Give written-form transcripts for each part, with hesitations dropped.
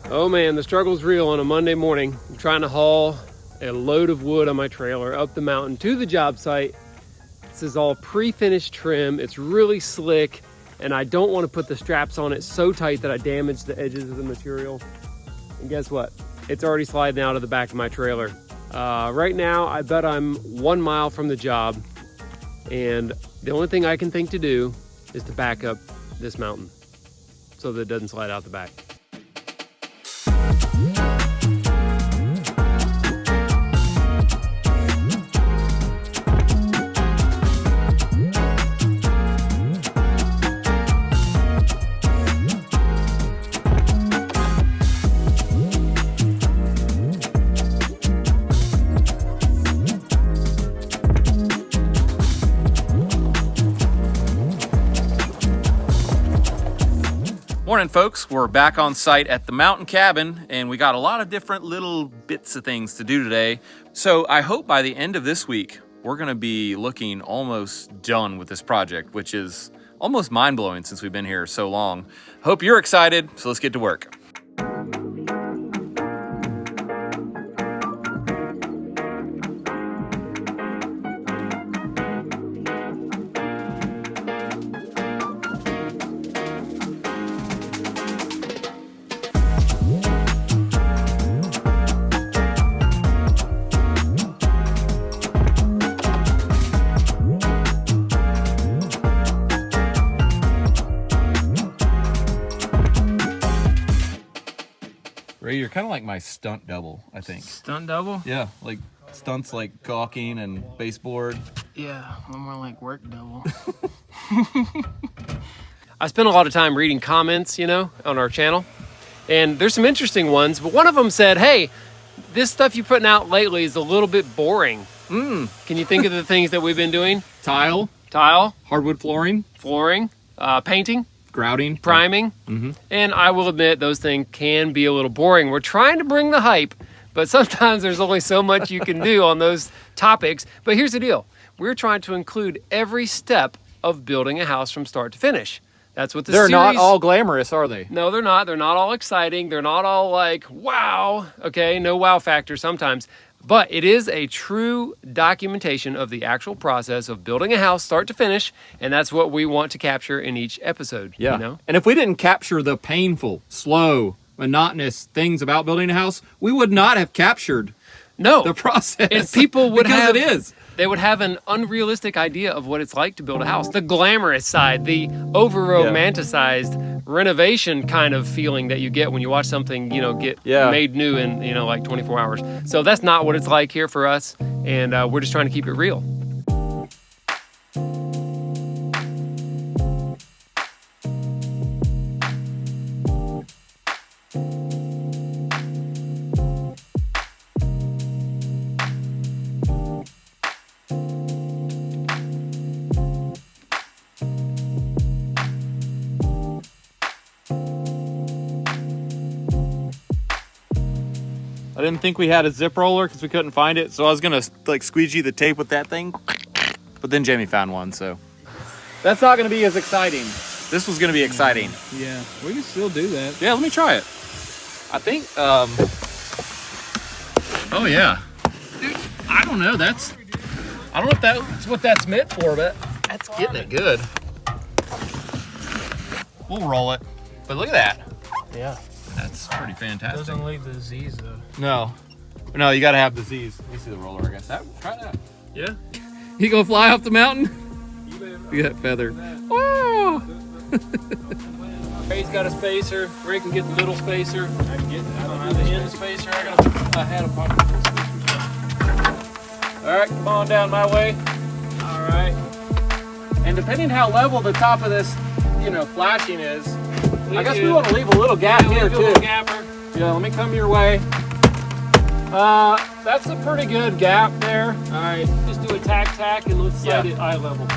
Oh man, the struggle's real on a Monday morning. I'm trying to haul a load of wood on my trailer up the mountain to the job site. This is all pre-finished trim. It's really slick, and I don't want to put the straps on it so tight that I damage the edges of the material. And guess what? It's already sliding out of the back of my trailer. Right now, I bet I'm 1 mile from the job, and the only thing I can think to do is to back up this mountain so that it doesn't slide out the back. Morning, folks. We're back on site at the Mountain Cabin, and we got a lot of different little bits of things to do today. So I hope by the end of this week, we're going to be looking almost done with this project, which is almost mind-blowing since we've been here so long. Hope you're excited, so let's get to work. Ray, you're kind of like my stunt double, I think. Stunt double? Yeah, like stunts like caulking and baseboard. Yeah, I'm more like work double. I spent a lot of time reading comments, on our channel, and there's some interesting ones, but one of them said, hey, this stuff you're putting out lately is a little bit boring. Can you think of the things that we've been doing? Tile, hardwood flooring, painting, grouting, priming, and I will admit those things can be a little boring. We're trying to bring the hype, but sometimes there's only so much you can do on those topics. But here's the deal. We're trying to include every step of building a house from start to finish. That's what the They're series... not all glamorous, are they? No, they're not. They're not all exciting. They're not all like, wow. Okay, no wow factor sometimes. But it is a true documentation of the actual process of building a house start to finish, and that's what we want to capture in each episode. Yeah. And if we didn't capture the painful, slow, monotonous things about building a house, we would not have captured the process. And people would because have... it is. They would have an unrealistic idea of what it's like to build a house. The glamorous side, the over-romanticized renovation kind of feeling that you get when you watch something, get made new in, like 24 hours. So that's not what it's like here for us, and we're just trying to keep it real. I didn't think we had a zip roller because we couldn't find it, so I was gonna like squeegee the tape with that thing, but then Jamie found one, so that's not gonna be as exciting. This was gonna be exciting. Yeah, we can still do that. Yeah, let me try it. I think, oh yeah. Dude, I don't know if that's what that's meant for, but that's getting it good. We'll roll it, but look at that. Yeah. That's pretty fantastic. Doesn't leave the Z's though. No, you gotta have the Z's. Let me see the roller, I guess. Try that. Yeah. You gonna fly off the mountain? You got feather. Oh! Ray's got a spacer. Ray can get the middle spacer. I don't have the end spacer. I had a pocket spacer. All right, come on down my way. All right. And depending how level the top of this, flashing is, I guess we want to leave a little gap here too. Yeah, let me come your way. That's a pretty good gap there. All right, just do a tack and let's slide it eye level.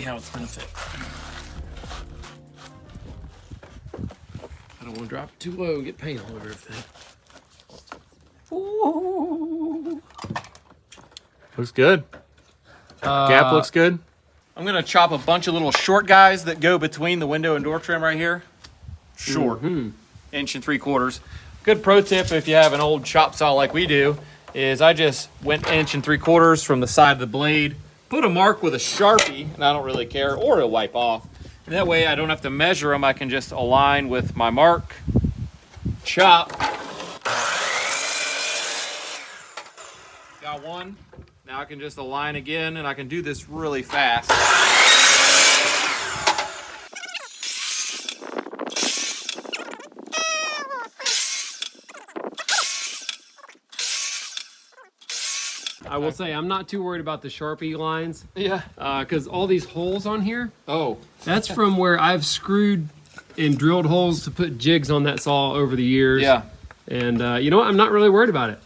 see how it's gonna fit. I don't want to drop it too low and get paint all over everything. Ooh. Looks good. Gap looks good. I'm gonna chop a bunch of little short guys that go between the window and door trim right here. Short, 1 3/4 inches. Good pro tip if you have an old chop saw like we do is I just went 1 3/4 inches from the side of the blade, put a mark with a Sharpie, and I don't really care, or a wipe off. And that way I don't have to measure them. I can just align with my mark, chop. Got one. Now I can just align again, and I can do this really fast. I will say I'm not too worried about the Sharpie lines. Yeah. Because all these holes on here, Oh. that's from where I've screwed and drilled holes to put jigs on that saw over the years. Yeah. And you know what? I'm not really worried about it.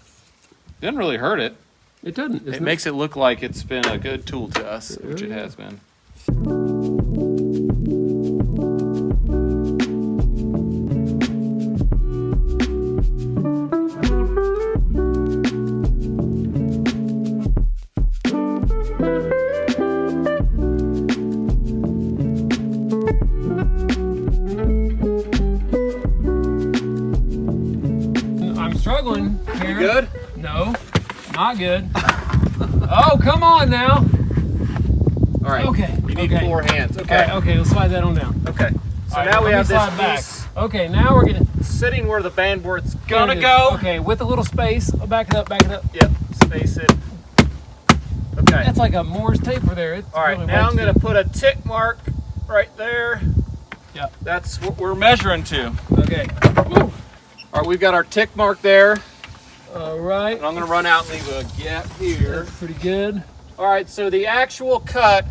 Didn't really hurt it. It doesn't. It makes it look like it's been a good tool to us, which it has been. I'm struggling. Karen. Good? No, not good. Oh, come on now. All right. Okay. You need okay. 4 hands. All Okay. right, okay, let's slide that on down. Okay. So All right, now we let me have slide this back. piece Okay, now we're gonna sitting where the band board's there gonna it is. go. Okay, with a little space. I'll back it up, back it up. Yep. Space it. Okay. That's like a Morse taper there. It's All right. really Now I'm wedged gonna in. put a tick mark right there. Yep. That's what we're measuring to. Okay. Woo. All right. We've got our tick mark there. All right. And I'm gonna run out and leave a gap here. That's pretty good. All right, so the actual cut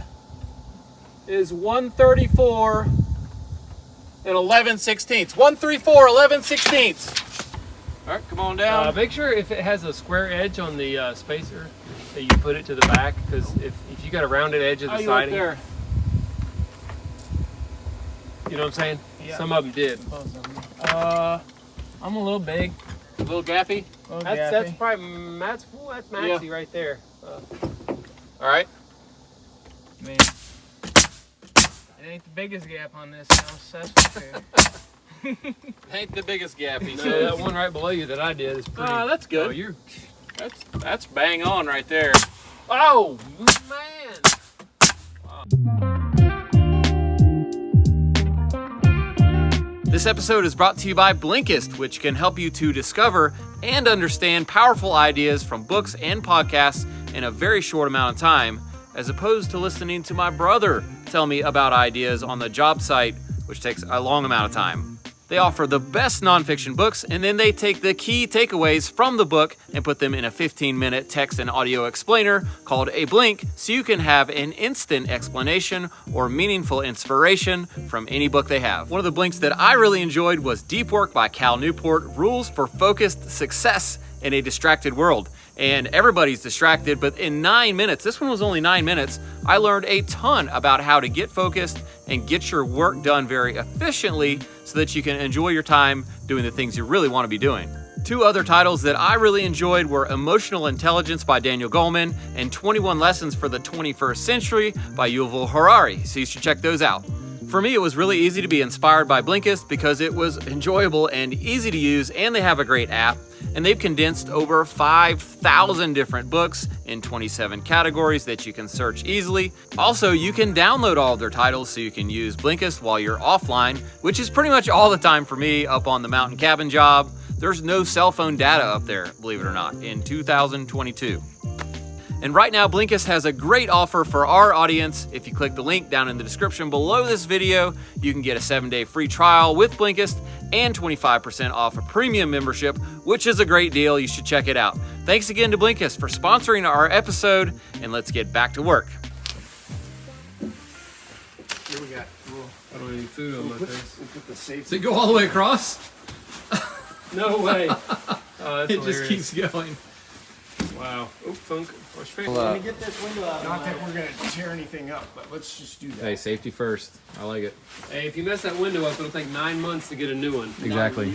is 134 and 11/16. 134, 11/16. All right, come on down. Make sure if it has a square edge on the spacer that you put it to the back, because if you got a rounded edge of the You right siding, there. you know what I'm saying? Yeah. Some of them did. I'm a little big. A little gappy. That's probably that's maxi right there. All right. Man, it ain't the biggest gap on this house, that's for sure. Ain't the biggest gappy. So that one right below you that I did is pretty. That's good. Oh, you're. That's bang on right there. Oh man. This episode is brought to you by Blinkist, which can help you to discover and understand powerful ideas from books and podcasts in a very short amount of time, as opposed to listening to my brother tell me about ideas on the job site, which takes a long amount of time. They offer the best nonfiction books, and then they take the key takeaways from the book and put them in a 15-minute text and audio explainer called a Blink, so you can have an instant explanation or meaningful inspiration from any book they have. One of the Blinks that I really enjoyed was Deep Work by Cal Newport, Rules for Focused Success in a Distracted World. And everybody's distracted, but in 9 minutes, this one was only 9 minutes, I learned a ton about how to get focused and get your work done very efficiently so that you can enjoy your time doing the things you really want to be doing. 2 other titles that I really enjoyed were Emotional Intelligence by Daniel Goleman and 21 Lessons for the 21st Century by Yuval Harari, so you should check those out. For me, it was really easy to be inspired by Blinkist because it was enjoyable and easy to use, and they have a great app. And they've condensed over 5,000 different books in 27 categories that you can search easily. Also, you can download all of their titles so you can use Blinkist while you're offline, which is pretty much all the time for me up on the mountain cabin job. There's no cell phone data up there, believe it or not, in 2022. And right now, Blinkist has a great offer for our audience. If you click the link down in the description below this video, you can get a 7-day free trial with Blinkist and 25% off a premium membership, which is a great deal. You should check it out. Thanks again to Blinkist for sponsoring our episode, and let's get back to work. Here we got. I don't have any food on my face. We'll put the safe. Does it go all the way across? No way. Oh, that's It just hilarious. keeps going. Wow. Oh, funk. Wash your face. Well, Let me get this window out. Not that we're gonna tear anything up, but let's just do that. Hey, safety first. I like it. Hey, if you mess that window up, it'll take 9 months to get a new one. Exactly.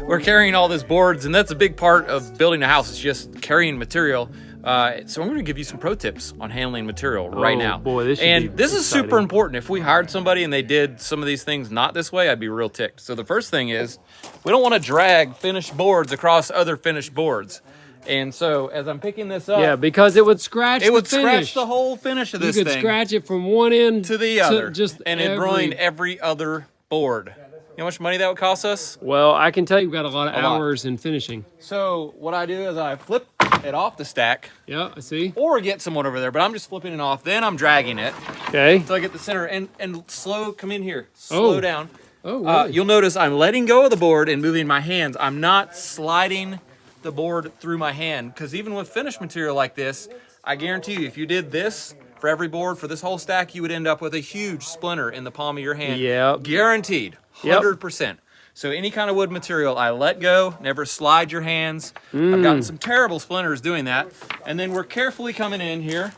We're carrying all these boards, and that's a big part of building a house. It's just carrying material. So I'm going to give you some pro tips on handling material right now. Boy, this should be this is super exciting. important. If we hired somebody and they did some of these things not this way, I'd be real ticked. So the first thing is, we don't want to drag finished boards across other finished boards. And so as I'm picking this up, Yeah, because it would scratch. it would the finish. scratch the whole finish of this You could thing scratch it from one end to the other, just and it ruined every other board. You know how much money that would cost us? Well, I can tell you've got a lot of A lot. hours in finishing. So what I do is I flip it off the stack, Yeah, I see. or get someone over there, but I'm just flipping it off. Then I'm dragging it Okay. until I get the center, and slow, come in here, slow Oh. down. Oh, really? You'll notice I'm letting go of the board and moving my hands. I'm not sliding the board through my hand, because even with finished material like this, I guarantee you, if you did this for every board for this whole stack, you would end up with a huge splinter in the palm of your hand. Yep. Guaranteed, 100%. So any kind of wood material, I let go, never slide your hands. I've gotten some terrible splinters doing that. And then we're carefully coming in here.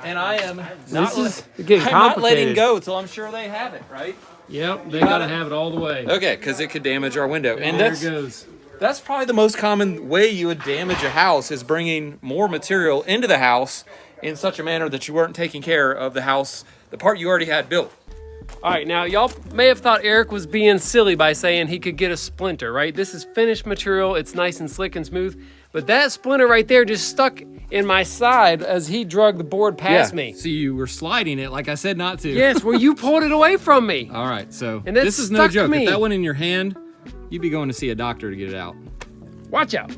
And I am not, This is getting I'm not letting complicated. go till I'm sure they have it, right? Yep, they gotta have it all the way. Okay, because it could damage our window. And there that's it goes. That's probably the most common way you would damage a house, is bringing more material into the house in such a manner that you weren't taking care of the house, the part you already had built. All right, now y'all may have thought Eric was being silly by saying he could get a splinter, right? This is finished material. It's nice and slick and smooth. But that splinter right there just stuck in my side as he drug the board past me. So you were sliding it like I said not to. Yes, well, you pulled it away from me. All right, so And that this is no stuck joke. me. If that went in your hand, you'd be going to see a doctor to get it out. Watch out.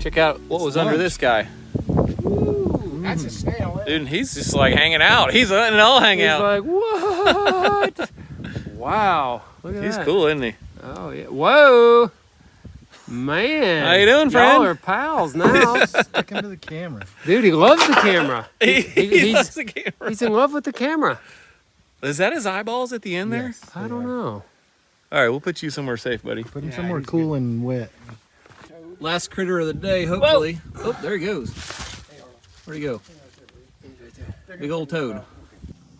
Check out what was under this guy. That's a snail. Dude, and he's just like hanging out. He's letting it all hang He's out. like, what? Wow. Look at He's that. cool, isn't he? Oh, yeah. Whoa. Man. How you doing, friend? Y'all are pals now. Stick him to the camera. Dude, he loves the camera. He he's, loves the camera. he's in love with the camera. Is that his eyeballs at the end there? Yes, I don't know. All right, we'll put you somewhere safe, buddy. Put him somewhere cool and wet. Last critter of the day, hopefully. Oh, there he goes. Where'd he go? Big old toad.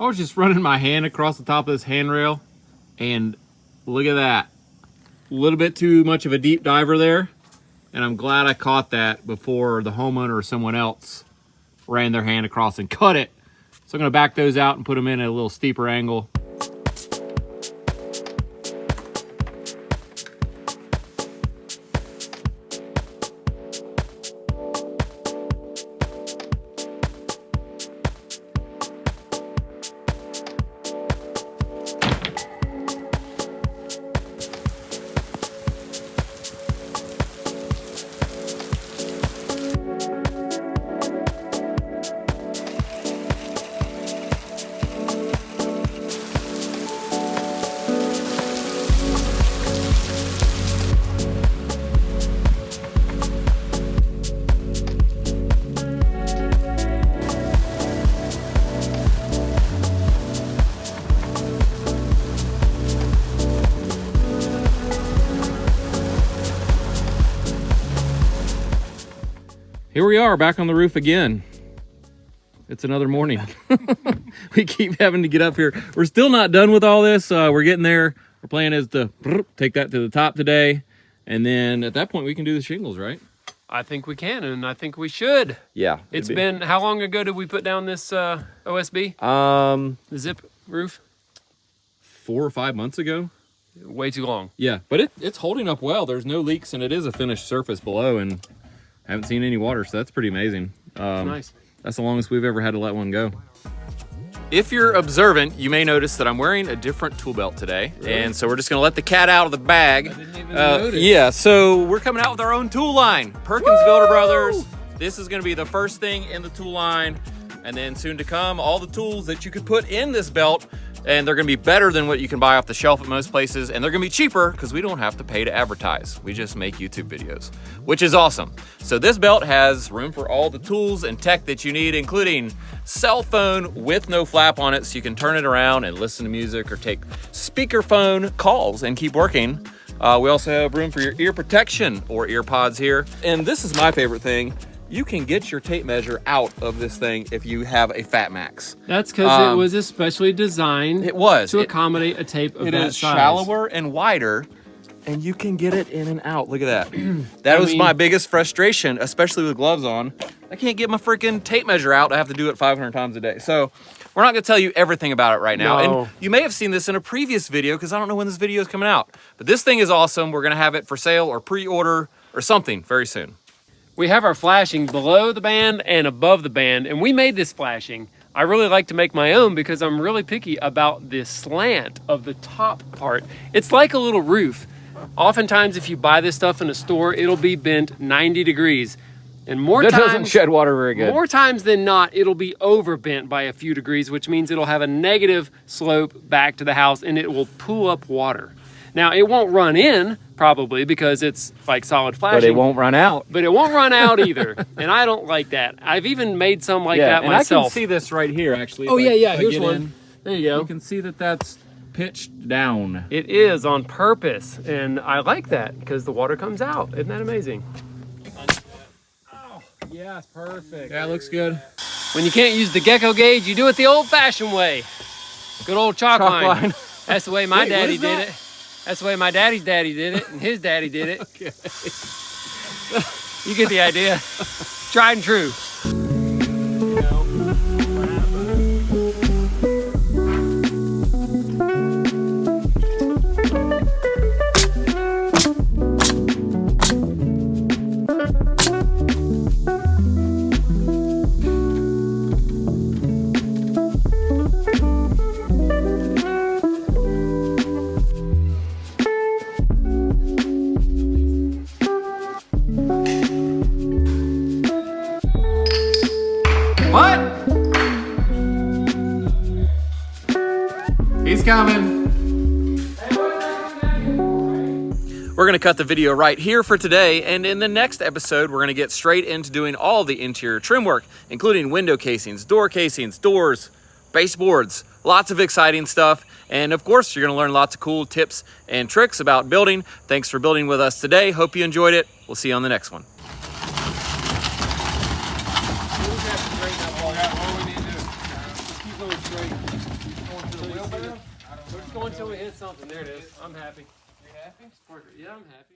I was just running my hand across the top of this handrail, and look at that. A little bit too much of a deep diver there, and I'm glad I caught that before the homeowner or someone else ran their hand across and cut it. So I'm gonna back those out and put them in at a little steeper angle. Here we are back on the roof again. It's another morning. We keep having to get up here. We're still not done with all this. We're getting there. Our plan is to take that to the top today. And then at that point we can do the shingles, right? I think we can, and I think we should. Yeah. It's been, how long ago did we put down this OSB? The zip roof? 4 or 5 months ago. Way too long. Yeah, but it's holding up well. There's no leaks, and it is a finished surface below, and I haven't seen any water, so that's pretty amazing. Nice. That's the longest we've ever had to let one go. If you're observant, you may notice that I'm wearing a different tool belt today. Really? And so we're just gonna let the cat out of the bag. I didn't even notice. Yeah, so we're coming out with our own tool line. Perkins Builder Brothers. This is gonna be the first thing in the tool line. And then soon to come, all the tools that you could put in this belt, and they're gonna be better than what you can buy off the shelf at most places, and they're gonna be cheaper because we don't have to pay to advertise. We just make YouTube videos, which is awesome. So this belt has room for all the tools and tech that you need, including cell phone with no flap on it, so you can turn it around and listen to music or take speakerphone calls and keep working. We also have room for your ear protection or ear pods here. And this is my favorite thing. You can get your tape measure out of this thing if you have a Fat Max. That's because it was especially designed to accommodate a tape of that size. It is shallower and wider, and you can get it in and out. Look at that. That was my biggest frustration, especially with gloves on. I can't get my freaking tape measure out. I have to do it 500 times a day. So we're not gonna tell you everything about it right now. No. And you may have seen this in a previous video because I don't know when this video is coming out. But this thing is awesome. We're gonna have it for sale or pre-order or something very soon. We have our flashing below the band and above the band, and we made this flashing. I really like to make my own because I'm really picky about the slant of the top part. It's like a little roof. Oftentimes, if you buy this stuff in a store, it'll be bent 90 degrees. And That doesn't shed water very good. More times than not, it'll be overbent by a few degrees, which means it'll have a negative slope back to the house and it will pull up water. Now, it won't run in, probably, because it's like solid flashing. But it won't run out. But it won't run out either, and I don't like that. I've even made some like that and myself. I can see this right here, actually. Oh, If yeah, if I here's get one. in, There you go. You can see that that's pitched down. It is on purpose, and I like that because the water comes out. Isn't that amazing? Yeah, it's perfect. Yeah, it looks good. When you can't use the gecko gauge, you do it the old-fashioned way. Good old chalk line. That's the way my daddy did it. That's the way my daddy's daddy did it, and his daddy did it. Okay. You get the idea. Tried and true. What? He's coming. We're gonna cut the video right here for today, and in the next episode, we're gonna get straight into doing all the interior trim work, including window casings, doors, baseboards, lots of exciting stuff. And of course, you're gonna learn lots of cool tips and tricks about building. Thanks for building with us today. Hope you enjoyed it. We'll see you on the next one. We're just going until we hit something. There it is. I'm happy. You happy? Yeah, I'm happy.